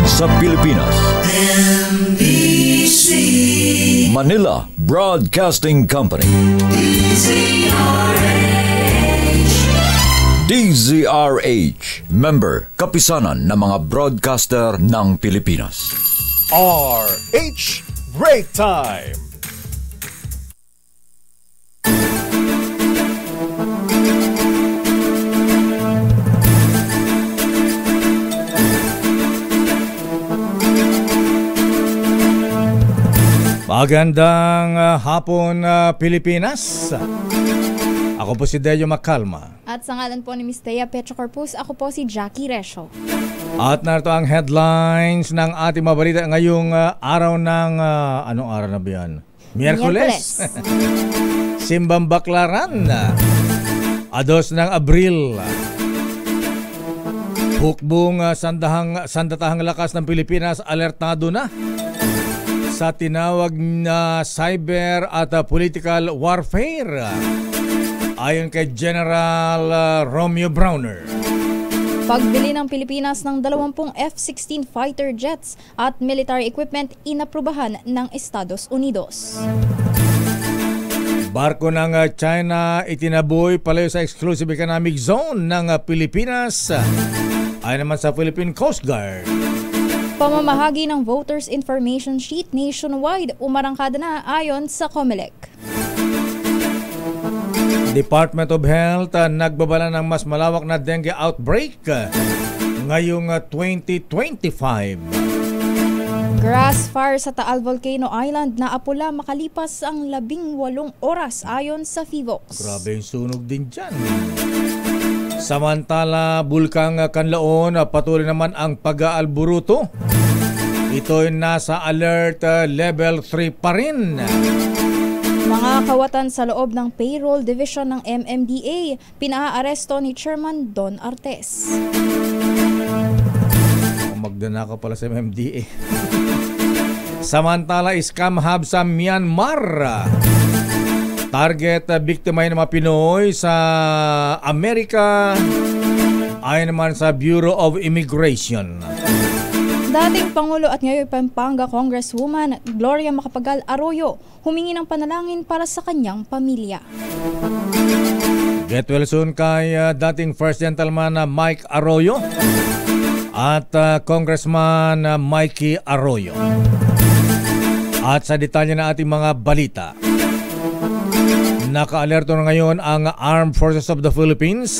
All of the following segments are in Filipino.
sa Pilipinas. NBC Manila Broadcasting Company. DZRH, member, kapisanan ng mga broadcaster ng Pilipinas. RH Break Time. Magandang hapon, Pilipinas. Ako po si Deyo Macalma. At sa ngalan po ni Ms. Thea Petrocorpus, ako po si Jackie Resho. At narito ang headlines ng ating mga balita ngayong araw ng, anong araw na ba yan? Miyerkules. Simbang Baklaran. 2 ng Abril. Hukbong sandatahang lakas ng Pilipinas alertado na sa tinawag na cyber at political warfare. Ayon kay General Romeo Browner. Pagbili ng Pilipinas ng 20 F-16 fighter jets at military equipment inaprubahan ng Estados Unidos. Barko ng China itinaboy palayo sa exclusive economic zone ng Pilipinas. Ayon naman sa Philippine Coast Guard. Pamamahagi ng Voters Information Sheet nationwide umarangkada na ayon sa COMELEC. Department of Health nagbabala ng mas malawak na dengue outbreak ngayong 2025. Grass fire sa Taal Volcano Island na apula makalipas ang 18 oras ayon sa FIVOX. Grabe yung sunog din dyan. Samantala, Bulkang Kanlaon patuloy naman ang pag-aalburuto. Ito'y nasa alert level 3 pa rin. Mga kawatan sa loob ng payroll division ng MMDA, pinaaresto ni Chairman Don Artes. Magdana ka pala sa MMDA. Samantala, scam hub sa Myanmar. Target biktima ng mga Pinoy sa Amerika. Ayon naman sa Bureau of Immigration. Dating Pangulo at ngayon Pampanga Congresswoman Gloria Macapagal Arroyo humingi ng panalangin para sa kanyang pamilya. Get well soon kay dating First Gentleman Mike Arroyo at Congressman Mikey Arroyo. At sa detalye na ating mga balita, naka-alerto na ngayon ang Armed Forces of the Philippines.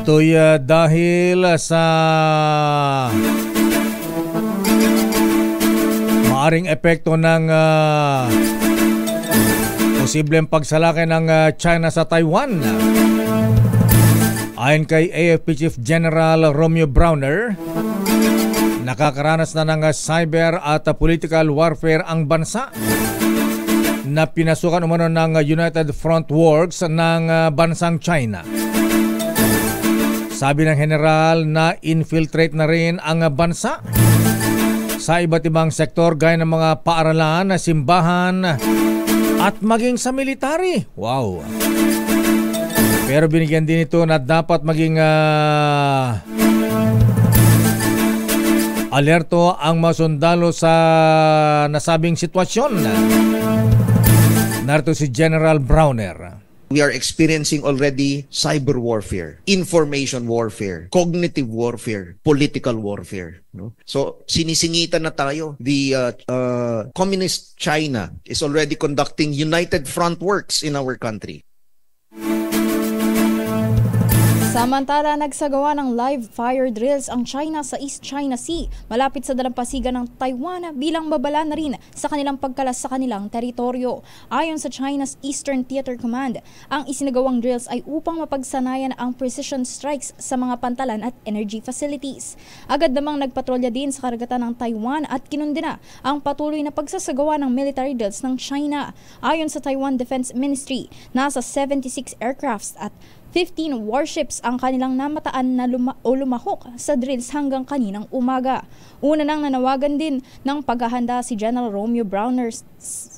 Ito'y dahil sa maaring epekto ng posibleng pagsalakay ng China sa Taiwan. Ayon kay AFP Chief General Romeo Browner, nakakaranas na ng cyber at political warfare ang bansa na pinasukan umano ng United Front Works ng bansang China. Sabi ng general na infiltrate na rin ang bansa sa iba't ibang sektor gaya ng mga paaralan, simbahan at maging sa military. Wow! Pero binigyan din ito na dapat maging alerto ang mga sundalo sa nasabing sitwasyon. Narito si General Browner. We are experiencing already cyber warfare, information warfare, cognitive warfare, political warfare. No? So, sinisingitan na tayo. The Communist China is already conducting united front works in our country. Samantala, nagsagawa ng live fire drills ang China sa East China Sea, malapit sa dalampasigan ng Taiwan bilang babala na rin sa kanilang pagkalas sa kanilang teritoryo. Ayon sa China's Eastern Theater Command, ang isinagawang drills ay upang mapagsanayan ang precision strikes sa mga pantalan at energy facilities. Agad namang nagpatrolya din sa karagatan ng Taiwan at kinundina ang patuloy na pagsasagawa ng military drills ng China. Ayon sa Taiwan Defense Ministry, nasa 76 aircrafts at 15 warships ang kanilang namataan na lumahok sa drills hanggang kaninang umaga. Una nang nanawagan din ng paghahanda si General Romeo Browner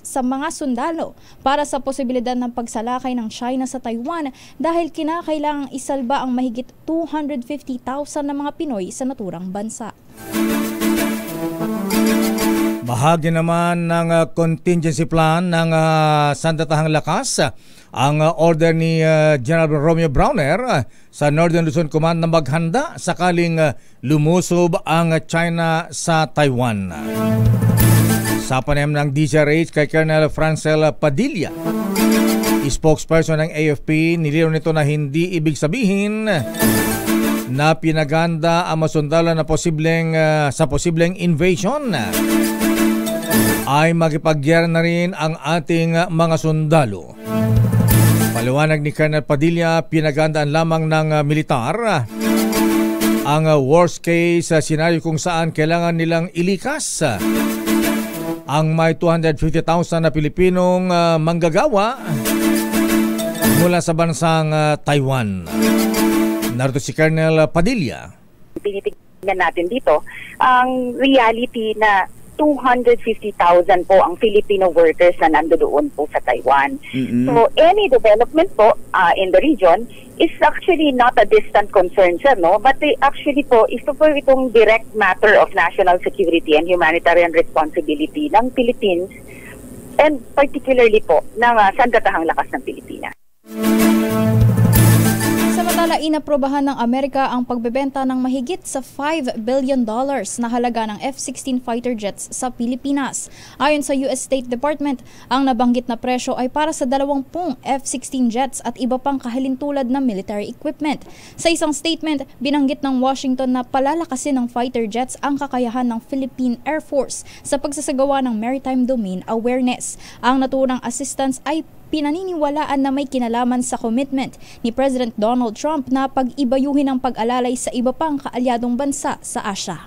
sa mga sundalo para sa posibilidad ng pagsalakay ng China sa Taiwan dahil kinakailangang isalba ang mahigit 250,000 na mga Pinoy sa naturang bansa. Bahagi naman ng contingency plan ng Sandatahang Lakas ang order ni General Romeo Browner sa Northern Luzon Command na maghanda sakaling lumusob ang China sa Taiwan. Sa panayam ng DZRH kay Colonel Francel Padilla, spokesperson ng AFP, nilinaw nito na hindi ibig sabihin na pinaganda ang masundalo na sa posibleng invasion ay makipagyera na rin ang ating mga sundalo. Paliwanag ni Colonel Padilla, pinagandaan lamang ng militar ang worst case scenario kung saan kailangan nilang ilikas ang may 250,000 na Pilipinong manggagawa mula sa bansang Taiwan. Narito si Colonel Padilla. Tinitingnan natin dito ang reality na 250,000 po ang Filipino workers na nandoon po sa Taiwan. Mm-hmm. So any development po in the region is actually not a distant concern, sir, no? But actually po, ito po itong direct matter of national security and humanitarian responsibility ng Philippines and particularly po ng Sandatahang Lakas ng Pilipinas. Samantala, inaprobahan ng Amerika ang pagbebenta ng mahigit sa $5 billion na halaga ng F-16 fighter jets sa Pilipinas. Ayon sa US State Department, ang nabanggit na presyo ay para sa 20 F-16 jets at iba pang kahalintulad na military equipment. Sa isang statement, binanggit ng Washington na palalakasin ng fighter jets ang kakayahan ng Philippine Air Force sa pagsasagawa ng maritime domain awareness. Ang naturang assistance ay pinaniniwalaan na may kinalaman sa commitment ni President Donald Trump na pag-ibayuhin ang pag-alalay sa iba pang kaalyadong bansa sa Asia.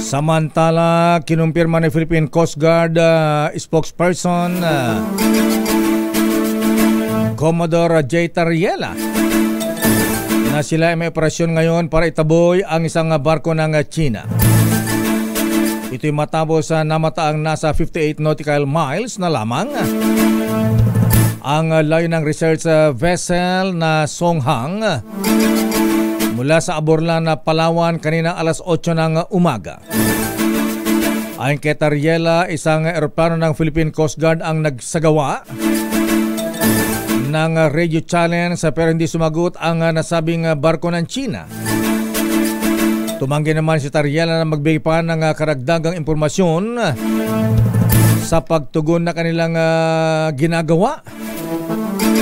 Samantala, kinumpirma ni Philippine Coast Guard spokesperson Commodore J. Tariela na sila ay may operasyon ngayon para itaboy ang isang barko ng China. Ito'y matapos namataang nasa 58 nautical miles na lamang ang layo ng research vessel na Songhang mula sa Aborlan, Palawan kanina alas 8 ng umaga. Ayon kay Tariela, isang eroplano ng Philippine Coast Guard ang nagsagawa ng radio challenge pero hindi sumagot ang nasabing barko ng China. Tumanggi naman si Tariela na magbigay pa ng karagdagang impormasyon sa pagtugon na kanilang ginagawa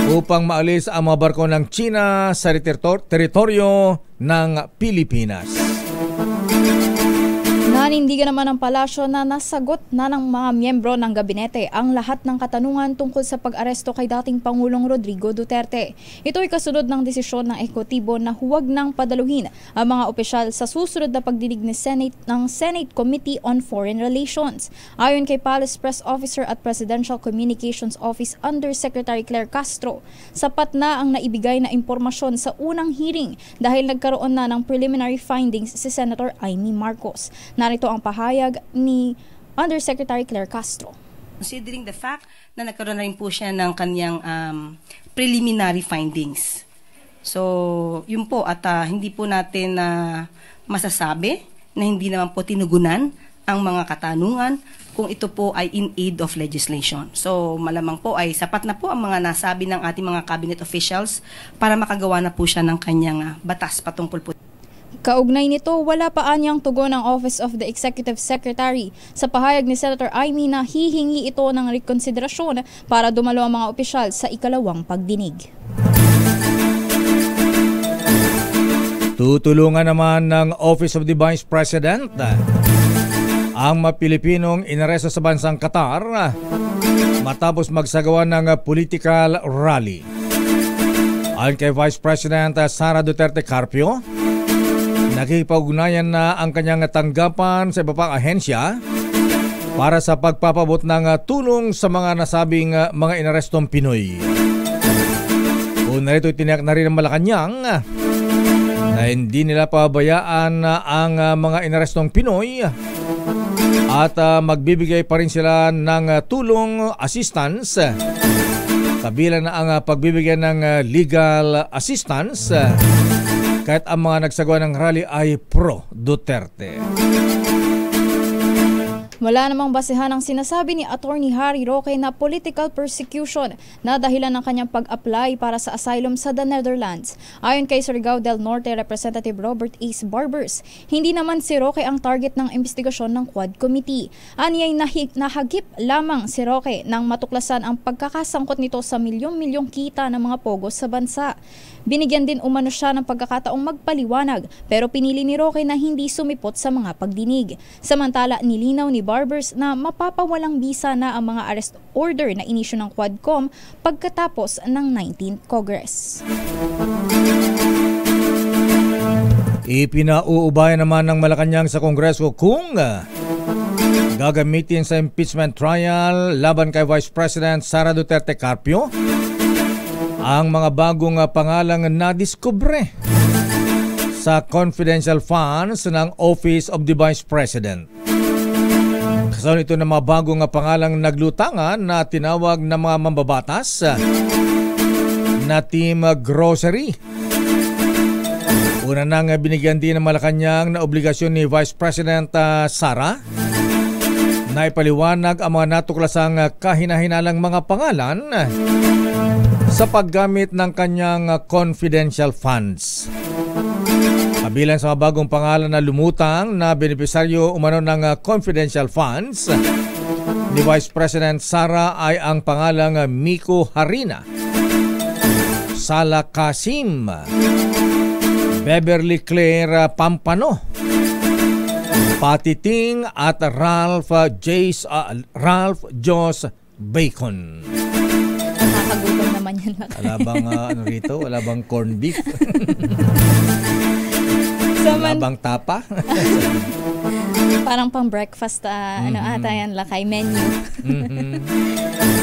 upang maalis ang mga barko ng China sa teritoryo ng Pilipinas. Nanindigan naman ng palasyo na nasagot na ng mga miyembro ng gabinete ang lahat ng katanungan tungkol sa pag-aresto kay dating Pangulong Rodrigo Duterte. Ito ay kasunod ng desisyon ng ekotibo na huwag nang padaluhin ang mga opisyal sa susunod na pagdinig ng Senate Committee on Foreign Relations. Ayon kay Palace Press Officer at Presidential Communications Office Undersecretary Claire Castro, sapat na ang naibigay na impormasyon sa unang hearing dahil nagkaroon na ng preliminary findings si Senator Amy Marcos. Narito ang pahayag ni Undersecretary Claire Castro. Considering the fact na nagkaroon na rin po siya ng kanyang preliminary findings. So, yun po at hindi po natin masasabi na hindi naman po tinugunan ang mga katanungan kung ito po ay in aid of legislation. So, malamang po ay sapat na po ang mga nasabi ng ating mga cabinet officials para makagawa na po siya ng kanyang batas patungkol po. Kaugnay nito, wala pa anyang tugon ng Office of the Executive Secretary sa pahayag ni Senator Amy na hihingi ito ng rekonsiderasyon para dumalo ang mga opisyal sa ikalawang pagdinig. Tutulungan naman ng Office of the Vice President ang mga Pilipinong inaresto sa bansang Qatar matapos magsagawa ng political rally. Ayon kay Vice President Sara Duterte Carpio, nakikipag-ugnayan na ang kanyang tanggapan sa iba pang ahensya para sa pagpapabot ng tulong sa mga nasabing mga inarestong Pinoy. Una rito tiniyak na rin ng Malacanang na hindi nila pabayaan ang mga inarestong Pinoy at magbibigay pa rin sila ng tulong assistance, kabilang na ang pagbibigay ng legal assistance kahit ang mga nagsagawa ng rally ay pro-Duterte. Wala namang basehan ang sinasabi ni Attorney Harry Roque na political persecution na dahilan ng kanyang pag-apply para sa asylum sa the Netherlands. Ayon kay Surigao del Norte Representative Robert Ace Barbers, hindi naman si Roque ang target ng investigasyon ng Quad Committee. Aniyay nahagip lamang si Roque nang matuklasan ang pagkakasangkot nito sa milyong-milyong kita ng mga pogo sa bansa. Binigyan din umano siya ng pagkakataong magpaliwanag pero pinili ni Roque na hindi sumipot sa mga pagdinig. Samantala, nilinaw ni Barbers na mapapawalang bisa na ang mga arrest order na inisyu ng Quadcom pagkatapos ng 19th Congress. Ipinauubayan naman ng Malacanang sa Kongreso kung gagamitin sa impeachment trial laban kay Vice President Sara Duterte Carpio ang mga bagong pangalang nadiskubre sa confidential funds ng Office of the Vice President. Kasama ito ng mga bagong pangalang naglutangan na tinawag na mga mambabatas na Team Grocery. Una nang binigyan din ng Malacanang na obligasyon ni Vice President Sara na ipaliwanag ang mga natuklasang kahinahinalang mga pangalan sa paggamit ng kanyang confidential funds. Kabilang sa mga bagong pangalan na lumutang na benepisaryo umano ng confidential funds ni Vice President Sara ay ang pangalang Miko Harina, Sala Kasim, Beverly Claire Pampano, Patiting at Ralph Jos Bacon. Nakakagutom naman yan. Wala bang ano rito? Wala bang corned beef? Wala bang tapa? Parang pang breakfast ata yan lakay menu.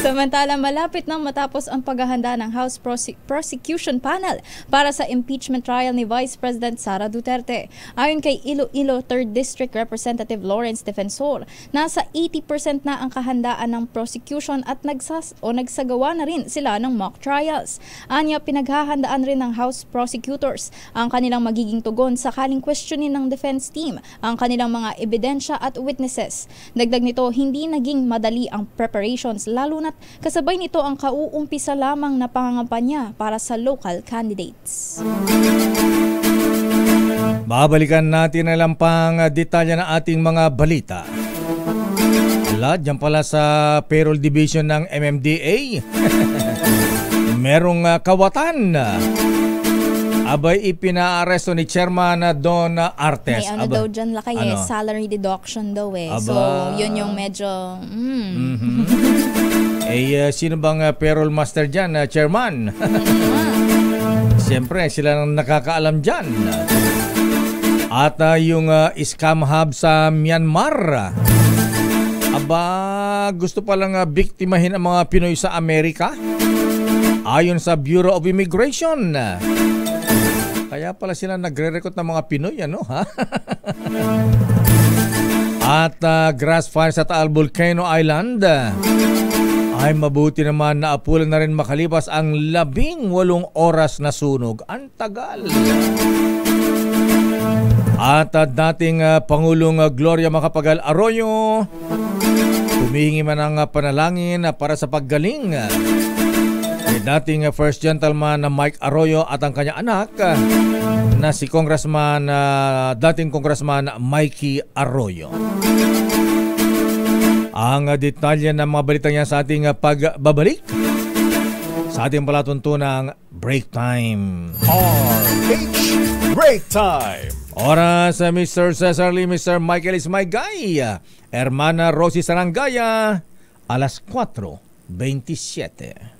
Samantala, malapit nang matapos ang paghahanda ng House Prosecution Panel para sa impeachment trial ni Vice President Sara Duterte. Ayon kay Iloilo 3rd District Representative Lawrence Defensor, nasa 80% na ang kahandaan ng prosecution at nagsagawa na rin sila ng mock trials. Anya, pinaghahandaan rin ng House prosecutors ang kanilang magiging tugon sakaling questionin ng defense team ang kanilang mga ebidensya at witnesses. Dagdag nito, hindi naging madali ang preparations lalo na't kasabay nito ang kauumpisa lamang na pangangampanya para sa local candidates. Babalikan natin na lang pang detalye ng ating mga balita. Diyan pala sa payroll division ng MMDA. Merong kawatan. Abay, ipinaaresto ni Chairman Don Artes. May daw dyan lakay salary deduction daw eh. So, yun yung medyo... sino bang payroll master dyan, Chairman? Siyempre, sila nang nakakaalam dyan. At yung scam hub sa Myanmar. Gusto palang biktimahin ang mga Pinoy sa Amerika? Ayon sa Bureau of Immigration. Kaya pala sila nagre-recruit ng mga Pinoy, ha? At grass fire sa Taal Volcano Island ay mabuti naman na apulan na rin makalipas ang 18 oras na sunog. Ang tagal. At dating Pangulong Gloria Macapagal Arroyo humihingi man ng panalangin para sa paggaling ni dating First Gentleman Mike Arroyo at ang kanyang anak na si dating Congressman Mikey Arroyo. Ang detalye ng mga balitang yan sa ating pagbabalik sa ating palatuntunang Break Time. RH Break Time. Oras sa Mr. Cesar Lee, Mr. Michael is my guy. Hermana Rosie Sarangaya, alas 4:27.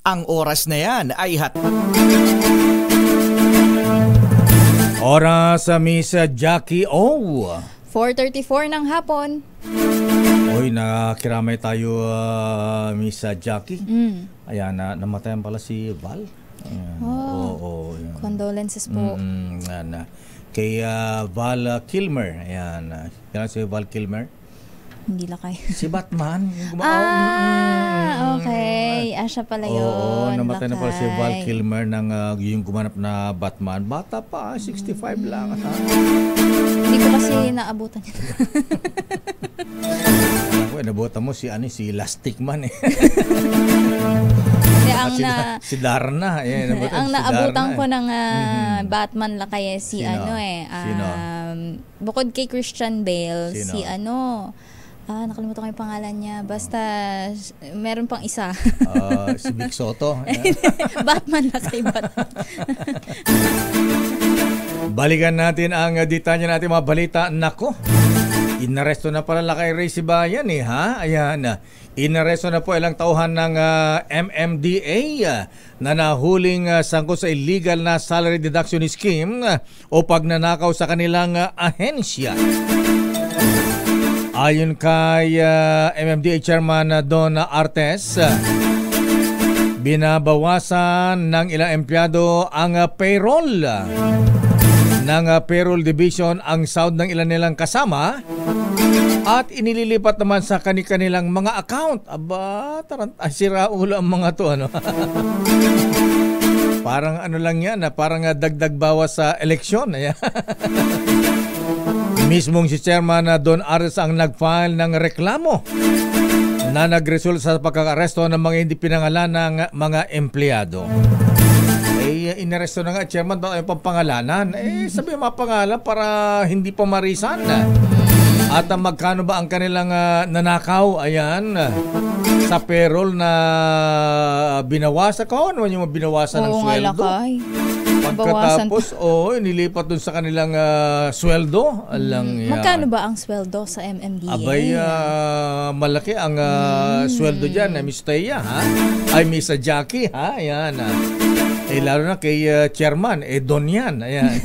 Ang oras na yan ay Oras sa Miss Jackie O. 4:34 ng hapon. Oy, nakiramay tayo, Miss Jackie. Ayan, namatayan pala si Val. Ayan. Yan. Condolences po. Yan, kay Val Kilmer. Ayan, kailan si Val Kilmer? Hindi lakay. Si Batman. Okay. Siya pala yun. Oo, namatay na pala si Val Kilmer ng yung gumanap na Batman. Bata pa, 65 lang. Hindi ko kasi naabutan yun. Nabutan mo si Elastic Man eh. Si Darna. Ang naabutan ko ng Batman lakay si Sino? Bukod kay Christian Bale, Sino? si nakalimutan ko yung pangalan niya. Basta, meron pang isa. Si Vic Soto. Batman lakay Batman. Balikan natin ang detalye natin mga balita. Nako, inaresto na pala lakay Ray Sibayan ha? Ayan, inaresto na po ilang tauhan ng MMDA na nahuling sangkot sa illegal na salary deduction scheme o pagnanakaw sa kanilang ahensya. Ayon kay MMDA Chairman Don Artes, binabawasan ng ilang empleyado ang payroll ng payroll division ang sahod ng ilan nilang kasama at inililipat naman sa kanilang mga account. Aba, sira ulo ang mga to. Parang lang yan, parang dagdag bawas sa eleksyon. Mismong si Chairman Don Artes ang nag-file ng reklamo na nagresult sa pagkakaresto ng mga hindi pinangalan ng mga empleyado. Inaresto na nga, Chairman, ba yung pampangalanan? Sabi yung mga pangalan para hindi pa marisan. At magkano ba ang kanilang nanakaw? Ayan, sa payroll na binawasan ko. Ano yung binawasan ng sweldo? Pagkatapos, nilipat dun sa kanilang sweldo. Magkano ba ang sweldo sa MMDA? Abay, malaki ang sweldo dyan, Miss Teya, ha? Ay, Miss Jackie, ha? Ayan, lalo na kay Chairman, Don yan. Ayan.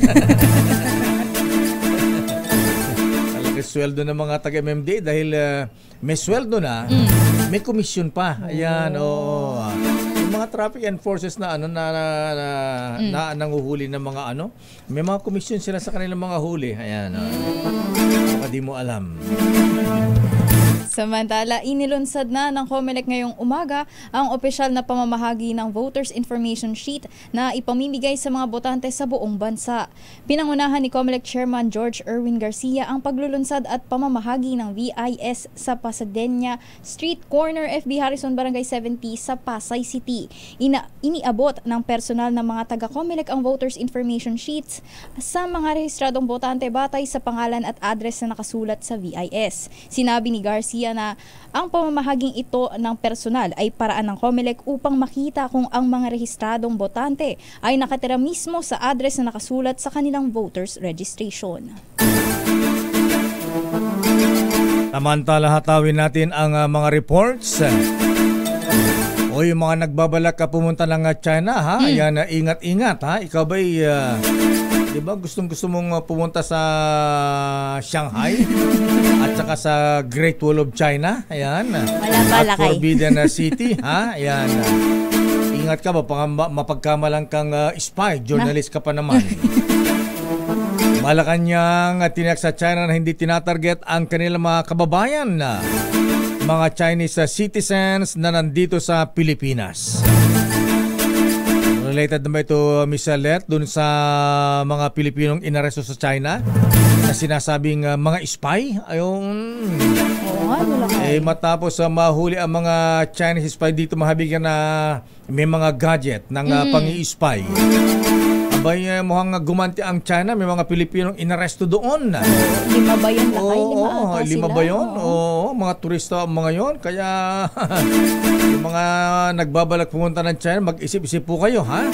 Malaki sweldo ng mga taga-MMDA dahil may sweldo na, may komisyon pa. Ayan, yung mga traffic enforcers na nanguhuli ng mga may mga komisyon sila sa kanilang mga huli. Ayan, baka di mo alam. Samantala, inilunsad na ng COMELEC ngayong umaga ang opisyal na pamamahagi ng Voters Information Sheet na ipamimigay sa mga botante sa buong bansa. Pinangunahan ni COMELEC Chairman George Erwin Garcia ang paglulunsad at pamamahagi ng VIS sa Pasadena Street Corner, FB Harrison, Barangay 70 sa Pasay City. Iniabot ng personal ng mga taga-COMELEC ang Voters Information Sheets sa mga rehistradong botante batay sa pangalan at address na nakasulat sa VIS. Sinabi ni Garcia na ang pamamahaging ito ng personal ay paraan ng COMELEC upang makita kung ang mga rehistradong botante ay nakatira mismo sa address na nakasulat sa kanilang voters registration. Samantala, hatawin natin ang mga reports. O yung mga nagbabalak ka pumunta ng China, ha? Ayan, ingat-ingat, ha? Ikaw ba'y diba gustong-gusto mong pumunta sa Shanghai at saka sa Great Wall of China? Ayan. At Forbidden City, ha? Ayan. Ingat ka ba, mapagkamalang kang spy, journalist ka pa naman. Malacanang tiniyak sa China na hindi tinatarget ang kanilang mga kababayan na mga Chinese citizens na nandito sa Pilipinas. Related na ba ito, Miss Let, dun sa mga Pilipinong inaresto sa China na sinasabing mga spy? Ayun. Matapos mahuli ang mga Chinese spy dito, mahabigyan na may mga gadget ng pang-i-spy. Abay, mukhang gumanti ang China, may mga Pilipinong inaresto doon. 5 ba yun? Lima ba yun? Oo, mga turista ang mga yun. Kaya yung mga nagbabalak pumunta ng China, mag-isip-isip po kayo, ha?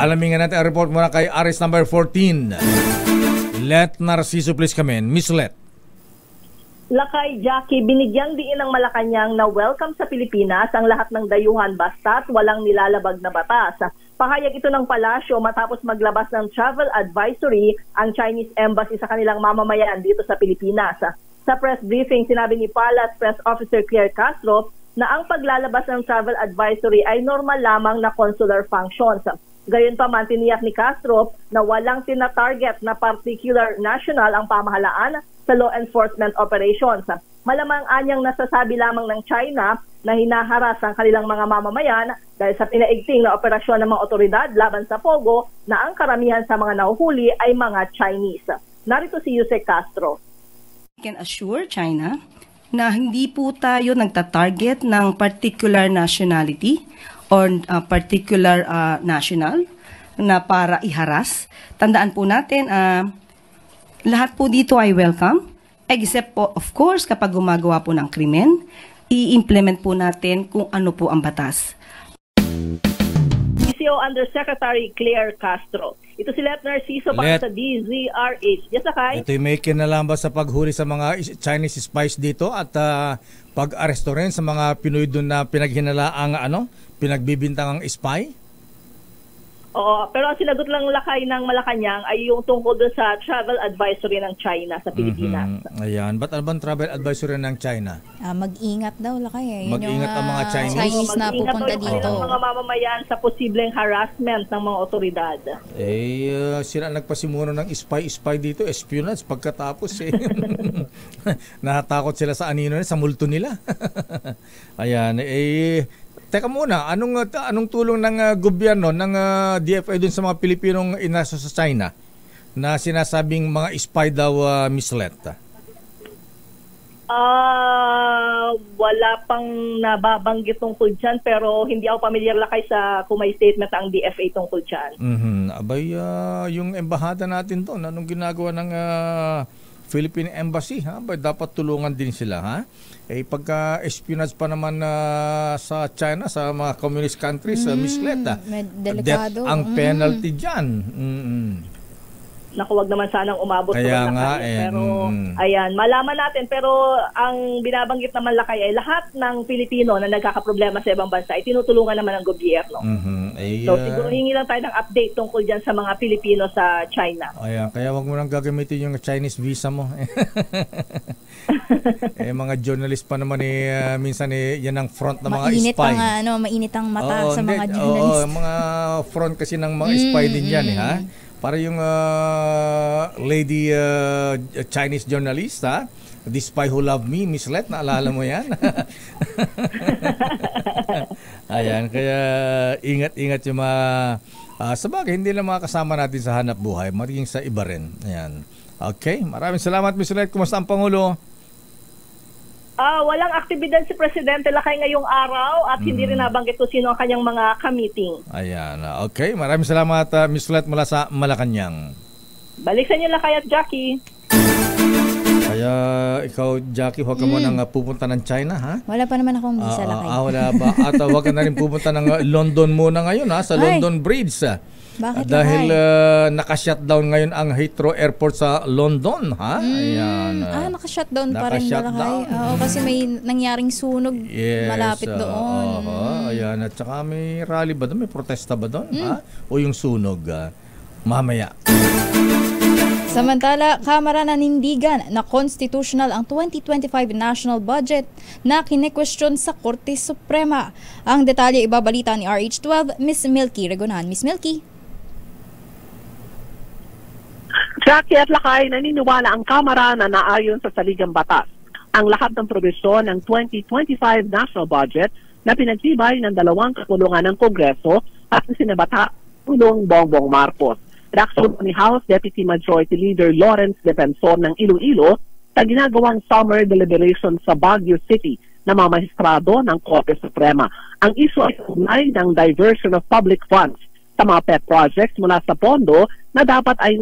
Alamin nga natin ang report muna kay Aris number 14. Let Narciso, please come in. Miss Let. Lakay Jackie, binigyang diin ng Malacanang na welcome sa Pilipinas ang lahat ng dayuhan basta't walang nilalabag na batas. Pahayag ito ng palasyo matapos maglabas ng travel advisory ang Chinese Embassy sa kanilang mamamayan dito sa Pilipinas. Sa Sa press briefing, sinabi ni Palace Press Officer Claire Castro na ang paglalabas ng travel advisory ay normal lamang na consular functions. Gayunpaman, tiniyak ni Castro na walang tina-target na particular national ang pamahalaan sa law enforcement operations. Malamang anyang nasasabi lamang ng China na hinaharas ang kanilang mga mamamayan dahil sa pinaigting na operasyon ng mga otoridad laban sa Pogo na ang karamihan sa mga nahuhuli ay mga Chinese. Narito si Yusek Castro. Can assure China na hindi po tayo nagta-target ng particular nationality or particular national na para iharas. Tandaan po natin, lahat po dito ay welcome, except po, of course, kapag gumagawa po ng krimen, i-implement po natin kung ano po ang batas. PCO Undersecretary Claire Castro. Ito si Lieutenant Ciso para sa DZRH. Yes, Akay? Ito'y may kinalaman sa paghuli sa mga Chinese spies dito at pag-aresto rin sa mga Pinoy doon na pinaghinalaang pinagbibintangang spy? Oo, pero ang sinagot lang lakay ng Malacanang ay yung tungkol doon sa travel advisory ng China sa Pilipinas. Ayan. Ba't ano bang travel advisory ng China? Mag-ingat daw lakay. Yun Mag-ingat ang mga Chinese? Chinese na pupunta dito. Ang mga mamamayan sa posibleng harassment ng mga otoridad. Sila nagpasimuno ng spy dito, espionage pagkatapos nahatakot sila sa anino, sa multo nila. Ayan, teka muna, anong tulong ng gobyerno ng DFA dun sa mga Pilipinong inaso sa China na sinasabing mga spy daw, Miss Let? Wala pang nababanggit tungkol dyan, pero hindi ako pamilyar lakay sa kung may statement ang DFA tungkol dyan. Abay, yung embahada natin doon, anong ginagawa ng Philippine Embassy, dapat tulungan din sila, ha? Pagka espionage pa naman sa China, sa mga communist countries, Miss Leta, death ang penalty dyan. Naku, wag naman sanang umabot kaya nga, pero ayan, malaman natin, pero ang binabanggit naman lakay ay lahat ng Pilipino na nagkakaproblema sa ibang bansa ay tinutulungan naman ng gobyerno. So siguro hingi lang tayo ng update tungkol dyan sa mga Pilipino sa China. Ayan, kaya wag mo nang gagamitin yung Chinese visa mo. Mga journalist pa naman minsan yan ang front ng mga mainit spy. Mainit ang mata sa mga journalist. Mga front kasi ng mga spy din yan, ha? Para yung lady Chinese journalist, ha? The Spy Who Loved Me, Miss Let, naalala mo yan? Ayan, kaya ingat-ingat yung mga sabagay, hindi lang mga kasama natin sa hanap buhay, maging sa iba rin. Ayan. Okay, maraming salamat, Miss Let. Kumusta ang Pangulo? Walang aktibidad si Presidente lakay ngayong araw at hindi rin nabanggit kung sino ang kanyang mga ka-meeting. Ayan. Okay. Maraming salamat, Miss Let mula sa Malacanang. Balik sa inyo lakay at Jackie. Kaya ikaw, Jackie, huwag ka mo nang pupunta ng China, ha? Wala pa naman akong visa lakay. Wala ba? At huwag ka na rin pupunta ng London muna ngayon, ha? Sa London Bridge. Bakit dahil naka-shutdown ngayon ang Heathrow Airport sa London, ha? Ayan. Naka-shutdown pa rin lakay. Oo, kasi may nangyaring sunog malapit doon. Ayan. At saka may rally ba doon? May protesta ba doon? Ha? O yung sunog? Mamaya. Samantala, Kamara nanindigan na constitutional ang 2025 national budget na kine-question sa Korte Suprema. Ang detalye ibabalita ni RH12, Miss Milky Regonan. Miss Milky. Jackie at lakay, naniniwala ang Kamara na naayon sa saligang batas ang lahat ng probisyon ng 2025 national budget na pinagtibay ng dalawang kapulungan ng Kongreso at sinabata Pulong Bongbong Marcos. Reaksyon ni House Deputy Majority Leader Lawrence Defensor ng Iloilo sa ginagawang summer deliberation sa Baguio City na mga mahistrado ng Korte Suprema. Ang isu ay ugnay ng diversion of public funds sa mga pet projects mula sa pondo na dapat ay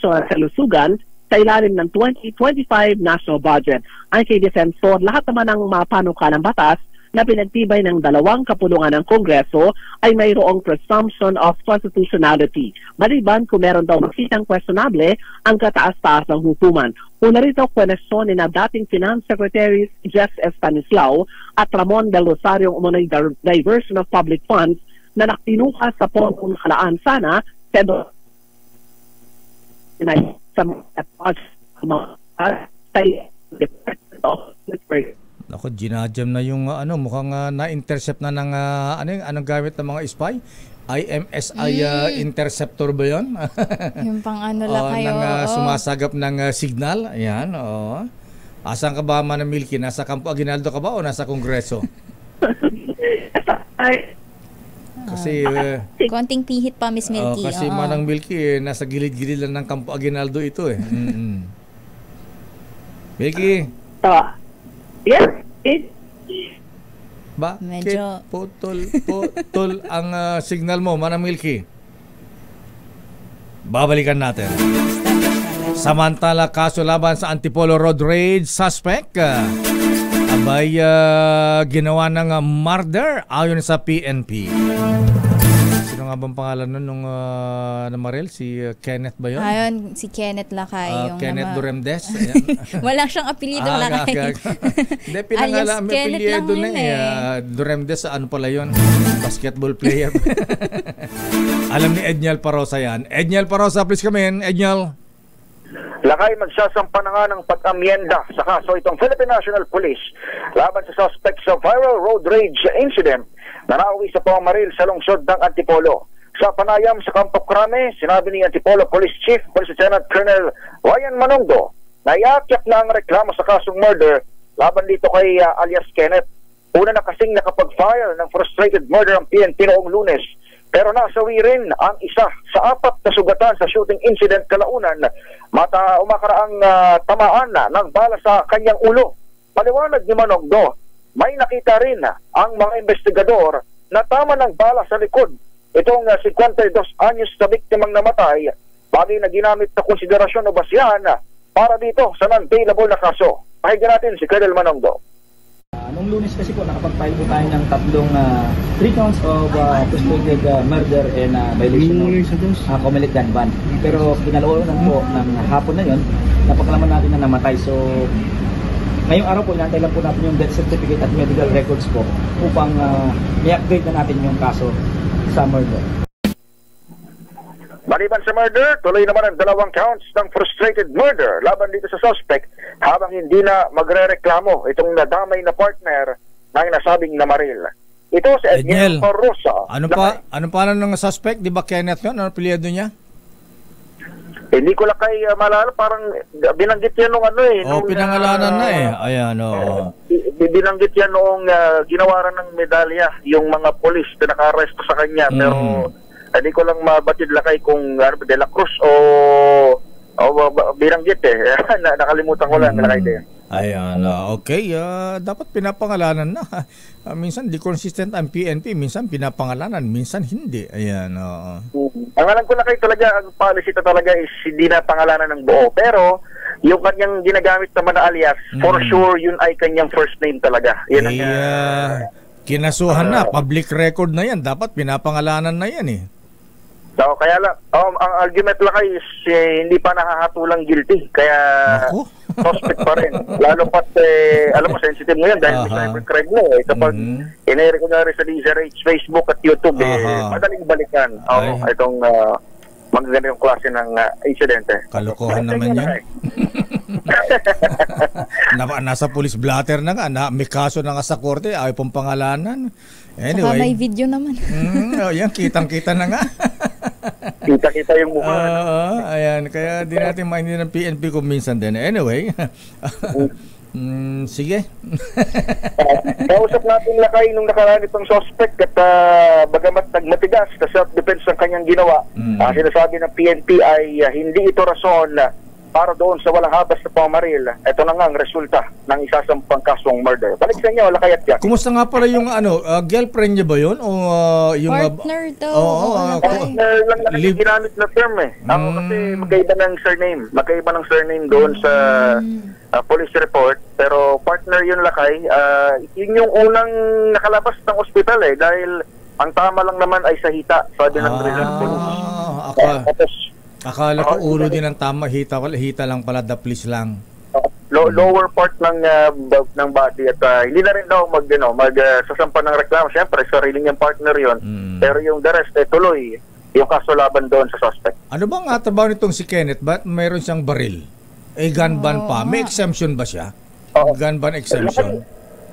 sa kalusugan sa ilalim ng 2025 national budget. Ang kay Defensor, lahat naman ng mga panukalang batas na pinagtibay ng dalawang kapulungan ng Kongreso ay mayroong presumption of constitutionality. Maliban kung meron daw makitang questionable ang kataas-taas ng hukuman. Una rito, kwenesyon ni na dating Finance Secretary Jeff Estanislao at Ramon Del Rosario umunay diversion of public funds na nakinuha sa pondong nakalaan sana sa Ako, ginajam na yung mukhang na-intercept na ng anong gamit ng mga spy? IMSI interceptor ba yun? Yung pang ano lang kayo. Sumasagap ng signal. Ayan, oo. Asan ka ba, Manang Milky? Nasa Campo Aguinaldo ka ba o nasa Kongreso? Kasi konting pihit pa, Miss Milky. Kasi Manang Milky, nasa gilid-gilid lang ng Campo Aguinaldo ito eh. Milky? Yes. Bakit Medyo putol ang signal mo, Manang Milky? Babalikan natin. Samantala, kaso laban sa Antipolo Road Rage suspect abay ginawa ng murder ayon sa PNP. Sino nga bang pangalan nun nung namaril? Si Kenneth ba yun? Ayon, si Kenneth Lakay. Kenneth Duremdes. Wala siyang apelyido Lakay. Hindi, pinangalan ang apelyido na Duremdes, ano pala yun? Basketball player. Alam ni Edniel Parosa yan. Edniel Parosa, please come in. Edniel. Lakay, magsasampa na nga ng pag-amyenda sa kaso itong Philippine National Police laban sa suspect sa viral road rage incident na nauwi sa pamamaril sa lungsod ng Antipolo. Sa panayam sa Campo Crame, sinabi ni Antipolo Police Chief Police Lieutenant Colonel Ryan Manongdo na iakyat na ang reklamo sa kasong murder laban dito kay alias Kenneth. Una na kasing nakapag-file ng frustrated murder ang PNP noong Lunes, pero nasawi rin ang isa sa 4 na sugatan sa shooting incident kalaunan umakaraang tamaan na ng bala sa kanyang ulo. Paliwanag ni Manongdo, may nakita rin ang mga investigador na tama ng bala sa likod itong 52 anyos na biktimang namatay, bagay na ginamit na konsiderasyon o basihan para dito sa non-bailable na kaso. Pakinggan natin si Colonel Manongdo. Nung Lunes kasi po, nakapag-file po tayo ng 3 counts of frustrated murder and violation of Comelec gun ban. Pero pinalawanan po ng hapon na yun, napakalaman natin na namatay. So, ngayong araw po, inantay lang po natin yung death certificate at medical records po upang i-upgrade na natin yung kaso sa murder. Maliban sa murder, tuloy naman ang 2 counts ng frustrated murder laban dito sa suspect habang hindi na magre-reklamo itong nadamay na partner ng nasabing namaril. Ito si Edniel Parosa. Ano pa ng suspect? Di ba Kenneth yun? Ano apelyido niya? Hindi ko lang kay malala, parang binanggit yan nung pinangalanan na eh. Ayan, binanggit yan noong ginawaran ng medalya yung mga polis na naka-arresto sa kanya. Pero hindi ko lang mabatid lakay kung De La Cruz o binanggit nakalimutan ko lang lakay din. Ayan, okay. Dapat pinapangalanan na. Minsan di consistent ang PNP, minsan pinapangalanan, minsan hindi. Ayan, Ang alam ko na kayo talaga, ang policy talaga is hindi na pangalanan ng buo. Pero yung kanyang ginagamit naman na alias, for sure yun ay kanyang first name talaga. Yan ang kinasuhan na, public record na yan. Dapat pinapangalanan na yan eh. So, kaya lang, ang argument lang kayo is hindi pa nakahatulang guilty. Kaya suspect pa rin. Lalo pat, alam mo, sensitive mo yan dahil may cybercrime mo. Kapag inere ko na rin sa DZRH, Facebook at YouTube, madaling balikan itong magagandang klase ng insidente. Kalokohan naman yan. Nasa police blatter na nga, may kaso na nga sa korte, ayaw pong pangalanan. Anyway. Saka may video naman. Yan, kitang-kita na nga. Kita-kita yung mukha. Ayan, kaya di natin maintindihan ng PNP kung minsan din. Anyway, sige. Kausap natin lakay nung nakaraan itong suspect at bagamat nagmatigas sa self-defense ng kanyang ginawa, sinasabi ng PNP ay hindi ito rason para doon sa walang habas na pamamaril. Ito na nga ang resulta ng isasampang kasong murder. Balik sa inyo, lakay at yak. Kumusta nga pala yung girlfriend niya ba yun? O yung partner daw. Partner lang na ginamit na term eh. Kasi magkaiba ng surname. Magkaiba ng surname doon sa police report. Pero partner yun lakay. Yun yung unang nakalabas ng ospital eh. Dahil ang tama lang naman ay sa hita. Sabi ng Rizal Police. Akala ko ulo din ang tama, hita lang pala, daplis lang. Lower part ng body at hindi na rin daw sasampa ng reklamo. Siyempre, sarili niyang partner yon. Pero yung the rest, tuloy yung kaso laban doon sa suspect. Ano bang trabaho nitong si Kenneth? Ba't mayroon siyang baril? gun ban pa. May exemption ba siya? Gun ban exemption?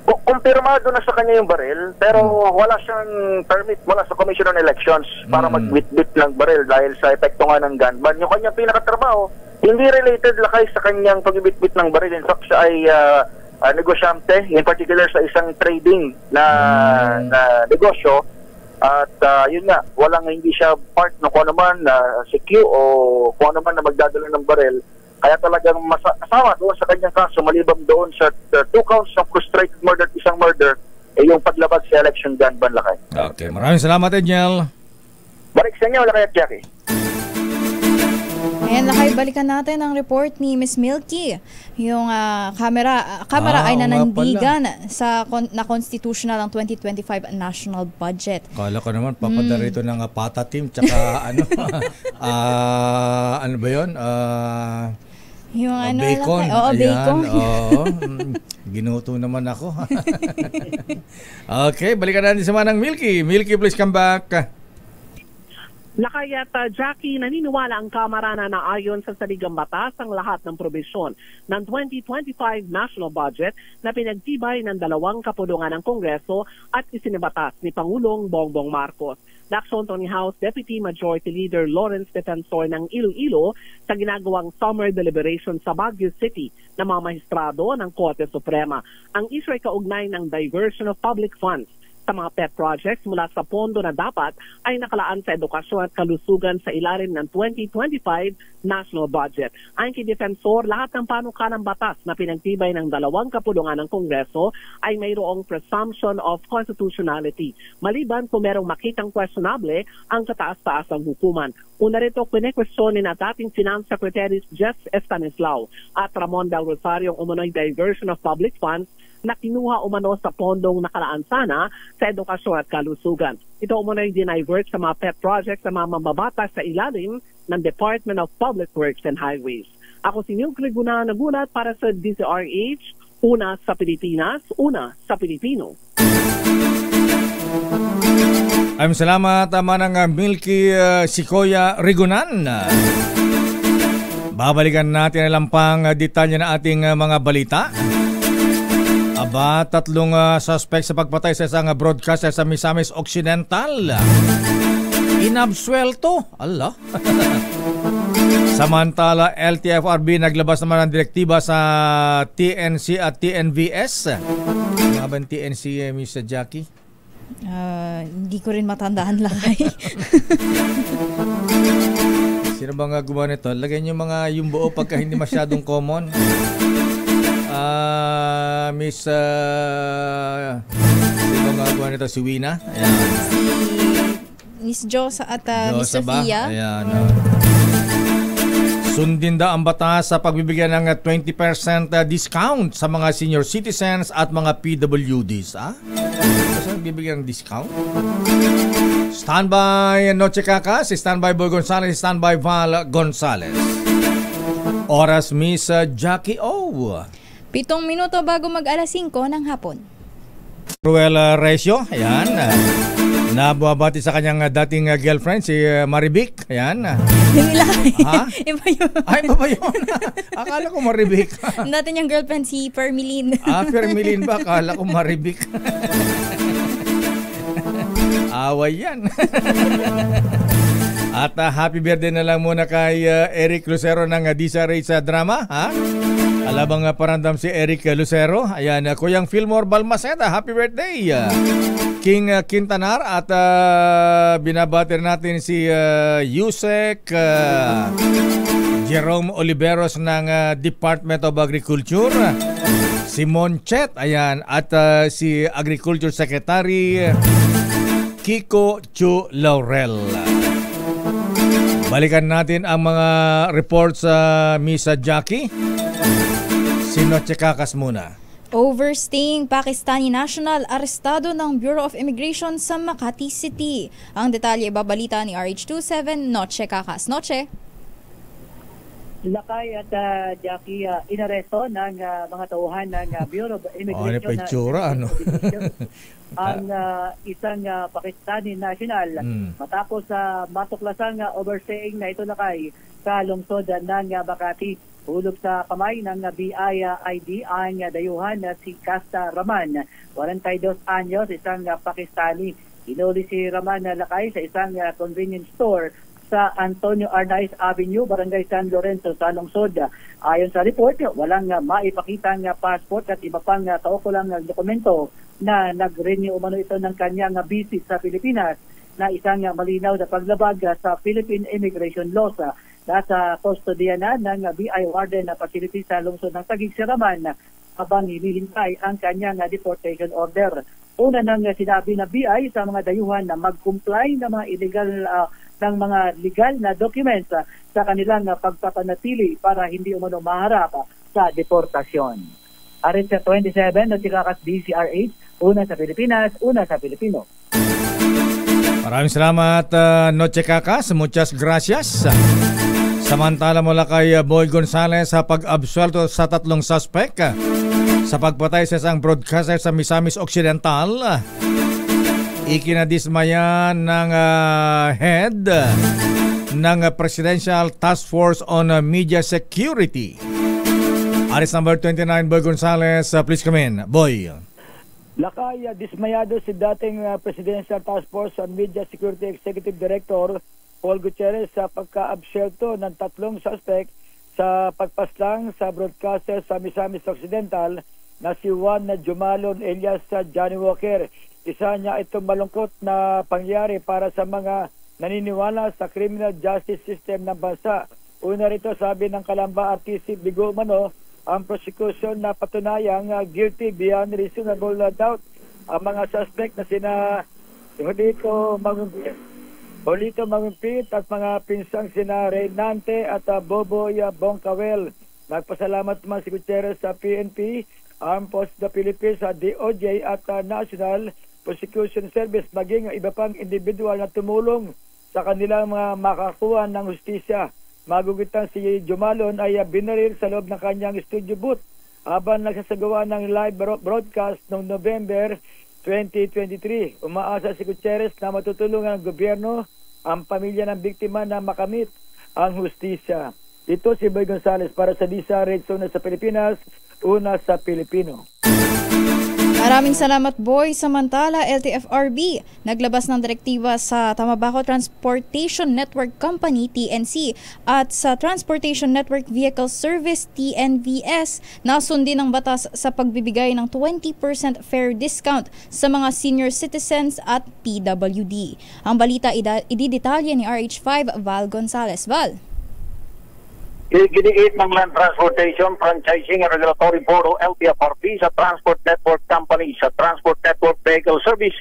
Kumpirmado na sa kanya yung baril, pero wala siyang permit mula sa Commission on Elections para magbitbit ng baril dahil sa epekto nga ng gun ban. Yung kanyang pinakatrabaho, hindi related lakay sa kanyang pagbitbit ng baril. In fact, siya ay negosyante, in particular sa isang trading na negosyo. At yun nga, hindi siya part ng kung ano man na secure o kung ano man na magdadala ng baril. Kaya talagang kasama doon sa kanyang kaso, maliban doon sa 2 counts of frustrated murder at isang murder, yung paglabag sa election gun ban, Lakay. Okay, maraming salamat, Angel. Balik sa inyo, Lakay at Jackie. Ayan, Lakay, balikan natin ang report ni Miss Milky. Yung kamera ay nanandigan na constitutional ang 2025 national budget. Kala ko naman, papadala ito ng pata team, tsaka ano ba yun? Yung bacon. Bacon. Ginuto naman ako. Okay, balikan natin sa manang Milky. Milky, please come back. Lakay at Jackie, naniniwala ang Kamara na naayon sa saligang batas ang lahat ng probisyon ng 2025 national budget na pinagtibay ng 2 kapulungan ng Kongreso at isinibatas ni Pangulong Bongbong Marcos. Naaksyon ni House Deputy Majority Leader Lawrence Defensor ng Iloilo sa ginagawang summer deliberation sa Baguio City na mga mahistrado ng Korte Suprema. Ang issue ay kaugnay ng diversion of public funds sa mga pet projects mula sa pondo na dapat ay nakalaan sa edukasyon at kalusugan sa ilalim ng 2025 national budget. Ayon kay Defensor, lahat ng panukalang batas na pinagtibay ng 2 kapulungan ng Kongreso ay mayroong presumption of constitutionality. Maliban kung merong makitang questionable ang kataas-taasang hukuman. Una rito, kwestiyon na dating Finance Secretary Jeff Estanislao at Ramon Del Rosario ang umunoy diversion of public funds na kinuha umano sa pondong nakalaan sana sa edukasyon at kalusugan. Ito umano'y dinivert sa mga pet projects sa mga mambabatas sa ilalim ng Department of Public Works and Highways. Ako si Neil Criguna, nagulat para sa DZRH, una sa Pilipinas, una sa Pilipino. Ay, salamat manang Milky Sikoya Rigunan. Babalikan natin ang lampang detalye na ating mga balita. 3 suspect sa pagpatay sa isang broadcaster sa Misamis Occidental. Inabsuelto. Allah. Samantala, LTFRB naglabas naman ng direktiba sa TNC at TNVS. Ano ba ang TNC, Miss Jackie? Hindi ko rin matandaan, Lakay. Sino ba nga gumawa nito? Lagyan nyo yung buo pagka hindi masyadong common. Miss sino nga gawa nito? Si Wina? Ayan. Si Miss Josa at Miss Sofia. Ayan. Sundin daw ang batas sa pagbibigyan ng 20% discount sa mga senior citizens at mga PWDs. Kasi bibigyan ng discount? Standby Noche Kaka, si Standby Boy Gonzales, si Standby Val Gonzales. Oras Miss Jackie O. 7 minuto bago mag-alas 5 ng hapon. Ruel Recio, ayan. Nababati sa kanyang dating girlfriend, si Maribik. Ayan. Ha? Iba yun. Ay, iba ba yun? Akala ko Maribik. Dati niyang girlfriend si Fermilin. Fermilin ba? Akala ko Maribik. Away yan. At happy birthday na lang muna kay Eric Lucero ng Disa Ray sa drama. Alabang parandam si Eric Lucero. Ayan, Kuyang Fillmore Balmaceda, happy birthday. King Quintanar at binabatir natin si Yusek Jerome Oliveros ng Department of Agriculture. Si Monchet, ayan, at si Agriculture Secretary Kiko Chu Laurel. Balikan natin ang mga reports sa Miss Jackie. Noche Kakas muna. Overstaying Pakistani national arestado ng Bureau of Immigration sa Makati City. Ang detalye ibabalita ni RH27 Noche Kakas. Noche. Lakay at Jackie, inaresto ng mga tauhan ng Bureau of Immigration ang isang Pakistani national matapos matuklasang overstaying na ito, Lakay, sa lungsod ng Makati. Hulog sa kamay ng BID ang dayuhan na si Casta Raman, 42 anyos, isang Pakistani. Inuli si Raman na lakay sa isang convenience store sa Antonio Arnaiz Avenue, Barangay San Lorenzo, sa lungsod. Ayon sa report, walang maipakitang passport at iba pang kaukulang dokumento na nag-renew umano ito ng kanyang visit sa Pilipinas na isang malinaw na paglabag sa Philippine Immigration Laws. Nasa kustodiya na ng BI Warden na facility sa lungsod ng Taguig si Raman habang hinihintay ang kanyang deportation order. Una nang sinabi na BI sa mga dayuhan na mag-comply ng mga ng mga legal na documents sa kanilang pagpapanatili para hindi umano maharap sa deportasyon. Arin sa 27 na si Kakas DCRH, una sa Pilipinas, una sa Pilipino. Maraming salamat, Noche Kakas. Muchas gracias. Samantala mula kay Boy Gonzales sa pag-absuelto sa 3 suspect sa pagpatay sa isang broadcaster sa Misamis Occidental. Ikinadismaya ng head ng Presidential Task Force on Media Security. Aris number 29, Boy Gonzales. Please come in. Boy. Lakay, dismayado si dating Presidential Task Force on Media Security Executive Director Paul Gutierrez sa pagka-absuelto ng 3 suspect sa pagpaslang sa broadcaster sa Misamis Occidental na si Juan Jumalon Elias Johnny Walker. Isa niya itong malungkot na pangyari para sa mga naniniwala sa criminal justice system ng bansa. Una rito, sabi ng Kalamba RTC Bigo Umano, ang prosecution na patunayang guilty beyond reasonable doubt ang mga suspect na sina Jolito Magumpit at mga pinsang sina Reynante at Boboy Bongkawel. Nagpasalamat naman si Gutierrez sa PNP, Armed Forces of the Philippines, DOJ at National Prosecution Service, maging iba pang individual na tumulong sa kanilang mga makakuha ng hustisya. Magugutan si Jumalon ay binaril sa loob ng kanyang studio booth habang nagsasagawa ng live broadcast noong November 2023. Umaasa si Gutierrez na matutulungan ng gobyerno ang pamilya ng biktima na makamit ang hustisya. Ito si Boy Gonzales para sa DISA Red Zone sa Pilipinas, una sa Pilipino. Maraming salamat, Boy. Samantala, LTFRB naglabas ng direktiba sa Tamabaco Transportation Network Company, TNC, at sa Transportation Network Vehicle Service, TNVS, na sundin ng batas sa pagbibigay ng 20% fare discount sa mga senior citizens at PWD. Ang balita ididetalye ni RH5 Val Gonzales. Val. Giniit ng Land Transportation Franchising and Regulatory Board o LTFRB sa Transport Network Company sa Transport Network Vehicle Service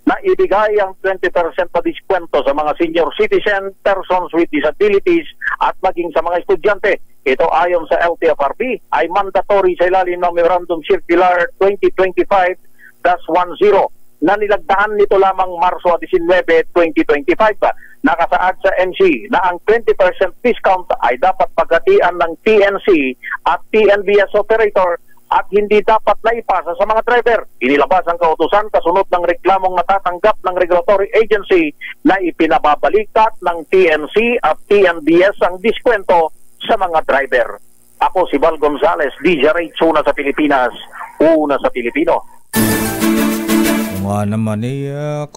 na ibigay ang 20% na diskwento sa mga senior citizen, persons with disabilities at maging sa mga estudyante. Ito ayon sa LTFRB ay mandatory sa ilalim ng Memorandum Circular 2025-10 na nilagdaan nito lamang Marso 19, 2025. Nakasaad sa NC na ang 20% discount ay dapat paghatian ng TNC at TNVS operator at hindi dapat naipasa sa mga driver. Inilabas ang kautusan kasunod ng reklamong natatanggap ng regulatory agency na ipinababalikat ng TNC at TNVS ang diskwento sa mga driver. Ako si Val Gonzales, DJ Rates, una sa Pilipinas, una sa Pilipino. Naman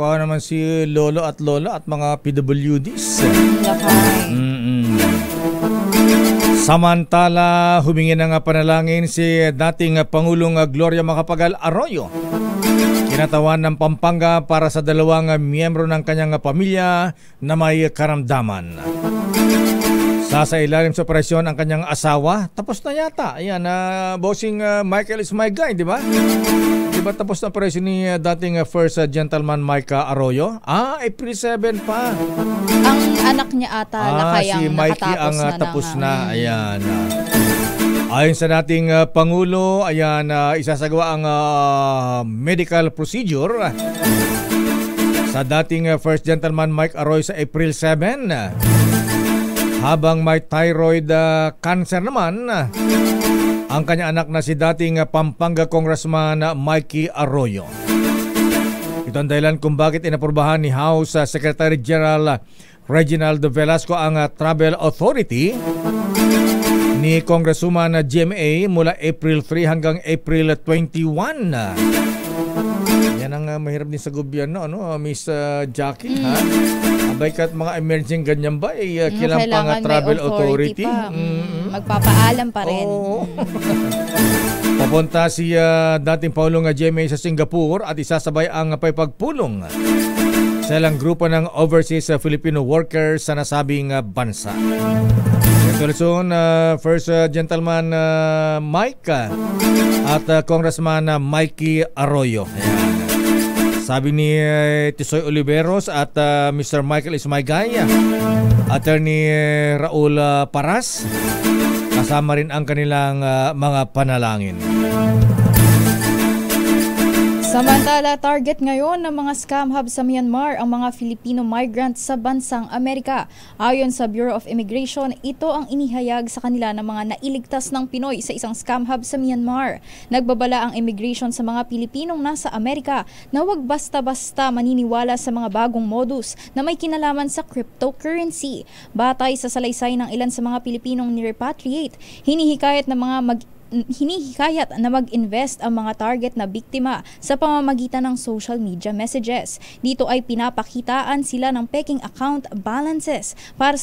naman si Lolo at Lola at mga PWDs. Samantala, humingi ng panalangin si dating Pangulong Gloria Macapagal Arroyo. Kinatawan ng Pampanga para sa 2 miyembro ng kanyang pamilya na may karamdaman. Sa ilalim sa operasyon ang kanyang asawa, tapos na yata. Ayan, bossing Michael is my guy, di ba? Di ba tapos na operasyon ni dating First Gentleman Mike Arroyo? April 7 pa. Ang anak niya ata nakayang si Mikey ang tapos na. Ayan. Ayon sa dating Pangulo, ayan, isasagawa ang medical procedure sa dating First Gentleman Mike Arroyo sa April 7. Habang may thyroid cancer naman ang kanya anak na si dating Pampanga Congressman Mikey Arroyo. Ito ang dahilan kung bakit inaprubahan ni House Secretary General Reginald Velasco ang Travel Authority ni Congresswoman GMA mula April 3 hanggang April 21. Yan ang mahirap din sa gobyerno, Miss Jackie, ha? Abay ka't mga emerging ganyan ba, kailangan pa nga travel authority. Magpapaalam pa rin. Papunta si dating Pangulong GMA sa Singapore at isasabay ang pagpulong sa ilang grupo ng overseas Filipino workers sa nasabing bansa. Soon, First Gentleman Mike at Congressman Mikey Arroyo. Ayan. Sabi ni Tisoy Oliveros at Mr. Michael Ismaygay, Attorney Raul Paras, kasama rin ang kanilang mga panalangin. Samantala, target ngayon ng mga scam hub sa Myanmar ang mga Filipino migrants sa bansang Amerika. Ayon sa Bureau of Immigration, ito ang inihayag sa kanila ng mga nailigtas ng Pinoy sa isang scam hub sa Myanmar. Nagbabala ang immigration sa mga Pilipinong nasa Amerika na huwag basta-basta maniniwala sa mga bagong modus na may kinalaman sa cryptocurrency. Batay sa salaysay ng ilan sa mga Pilipinong ni-repatriate, hinihikayat na mag-invest ang mga target na biktima sa pamamagitan ng social media messages. Dito ay pinapakitaan sila ng peking account balances para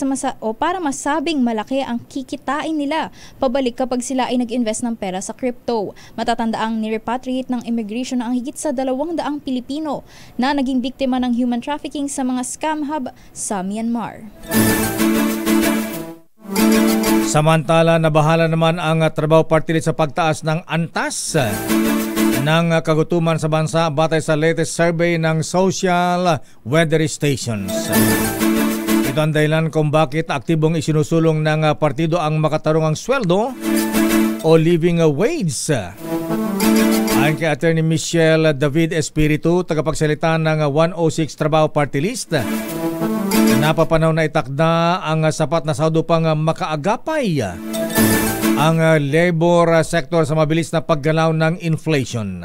masabing malaki ang kikitain nila pabalik kapag sila ay nag-invest ng pera sa crypto. Matatandaang ni-repatriate ng immigration ang higit sa 200 Pilipino na naging biktima ng human trafficking sa mga scam hub sa Myanmar. Samantala, nabahala naman ang trabaho party list sa pagtaas ng antas ng kagutuman sa bansa batay sa latest survey ng Social Weather Stations. Ito ang dahilan kung bakit aktibong isinusulong ng partido ang makatarungang sweldo o living wage. Ayon kay Attorney Michelle David Espiritu, tagapagsalita ng 106 Trabaho Party List, napapanaw na itakda ang sapat na sahod upang makaagapay ang labor sector sa mabilis na paggalaw ng inflation.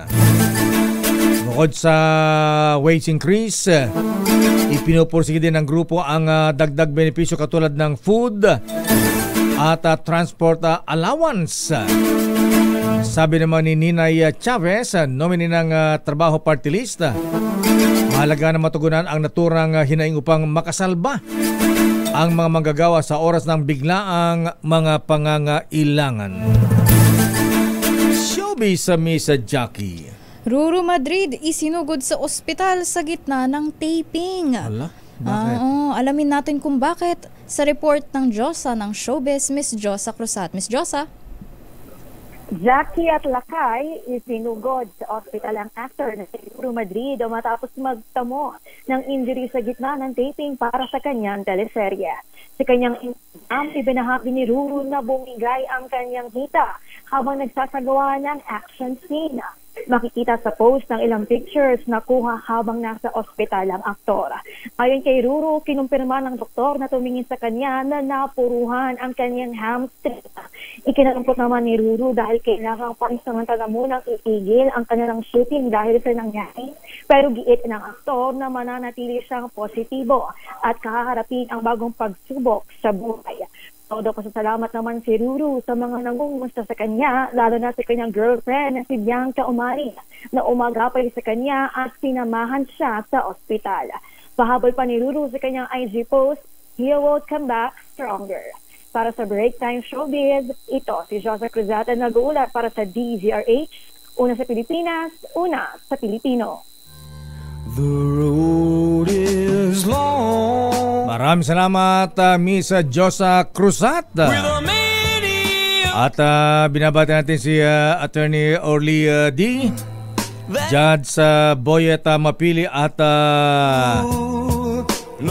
Bukod sa wage increase, ipinupursige din ng grupo ang dagdag benepisyo katulad ng food at transport allowance. Sabi naman ni Ninay Chavez, nominee ng Trabaho Party List, mahalaga na matugunan ang naturang hinaing upang makasalba ang mga manggagawa sa oras ng biglaang mga pangangailangan. Showbiz sa Miss Jackie. Ruru Madrid isinugod sa ospital sa gitna ng taping. Hala, bakit? Alamin natin kung bakit sa report ng Diyosa ng Showbiz, Miss Josa Cruzat. Miss Josa? Jackie at Lakay isinugod sa ospital ang actor na si Ruru Madrid matapos magtamo ng injury sa gitna ng taping para sa kanyang teleserye. Sa kanyang Instagram, ibinahagi ni Ruru na bumigay ang kanyang hita habang nagsasagawa ng action scene. Makikita sa post ng ilang pictures na kuha habang nasa ospital ang aktor. Ayon kay Ruru, kinumpirma ng doktor na tumingin sa kanya na napuruhan ang kanyang hamstring. Ikinalungkot naman ni Ruru dahil kailangang pansamantala munang itigil ang kanilang shooting dahil sa nangyari. Pero giit ng aktor na mananatili siyang positibo at kakaharapin ang bagong pagsubok sa buhay. Todo pasasalamat naman si Ruru sa mga nangungumusta sa kanya, lalo na sa kanyang girlfriend na si Bianca Umari na umagapay sa kanya at sinamahan siya sa ospital. Pahabol pa ni Ruru sa kanyang IG post, he will come back stronger. Para sa Break Time Showbiz, ito si Josa Cruzat na nag-uulat para sa DZRH, una sa Pilipinas, una sa Pilipino. The road is long. Maraming salamat, Miss Josa Cruzat. At binabati natin si Attorney Orly D, Judge Boyet Mapili at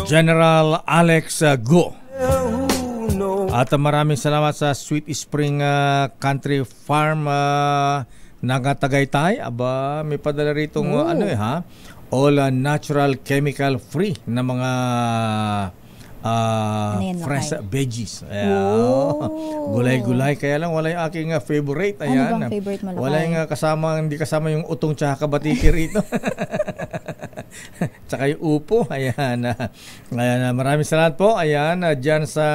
General Alex Go. At maraming salamat sa Sweet Spring Country Farm ng Tagaytay. Aba, may padala rito all natural chemical free na mga fresh veggies. Gulay-gulay. Kaya lang wala yung aking favorite. Ayan. Ano bang favorite mo? Wala yung hindi kasama yung utong tsaka kabatiki rito. Tsaka yung upo. Ayan. Ayan, maraming salamat po. Ayan, dyan sa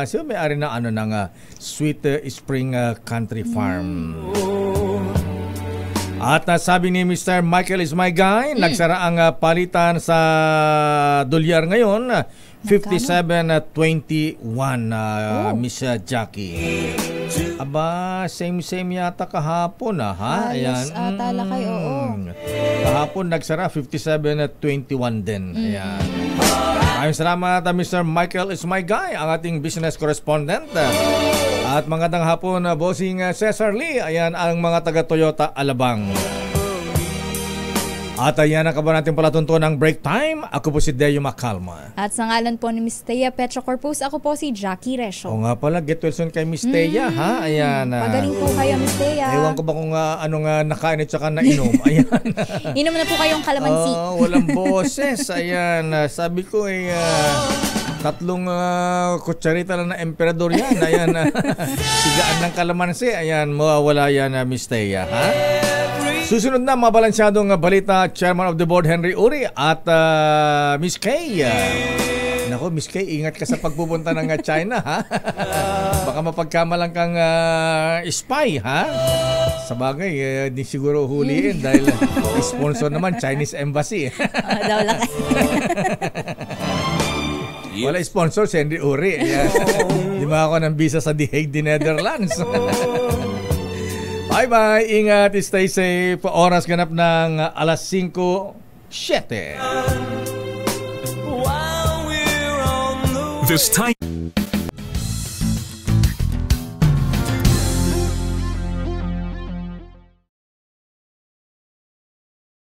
sino may-ari na ng Sweet Spring Country Farm. At sabi ni Mr. Michael is my guy, nagsara ang palitan sa dolyar ngayon, 57.21, Miss Jackie. Aba, same yata kahapon ha? Ayan. Talakay, oo. Kahapon nagsara 57.21 din. Ayan. Maraming salamat, Mr. Michael is my guy, ang ating business correspondent. At magandang hapon, bossing Cesar Lee. Ayan ang mga taga Toyota Alabang. At ayan ang kaba natin palatuntuan ng break time. Ako po si Deo Macalma. At sa ngalan po ni Miss Thea Petra Corpus, ako po si Jackie Resho. O nga pala, get well soon kay Miss Thea, ha? Ayan. Pagaling po kayo, Miss Thea. Ewan ko ba kung nakain at saka nainom. Ayan. Inom na po kayong kalamansi. Walang boses. Ayan. Sabi ko tatlong kutsarita lang na emperador yan. Ayan. Sigaan ng kalamansi. Ayan. Mawawala yan, Miss Thea, ha? Susunod na mga balansyadong balita, Chairman of the Board Henry Uri at Miss Kay. Nako, Miss Kay, ingat ka sa pagpupunta ng China, ha? Baka mapagkamalang kang spy, ha? Sa bagay, di siguro huliin dahil sponsor naman Chinese Embassy. Daw lang. Wala sponsor si Henry Uri. Di ba ako ng visa sa The Hague, the Netherlands? Bye-bye. Ingat. Stay safe. Oras ganap ng 5:07. This time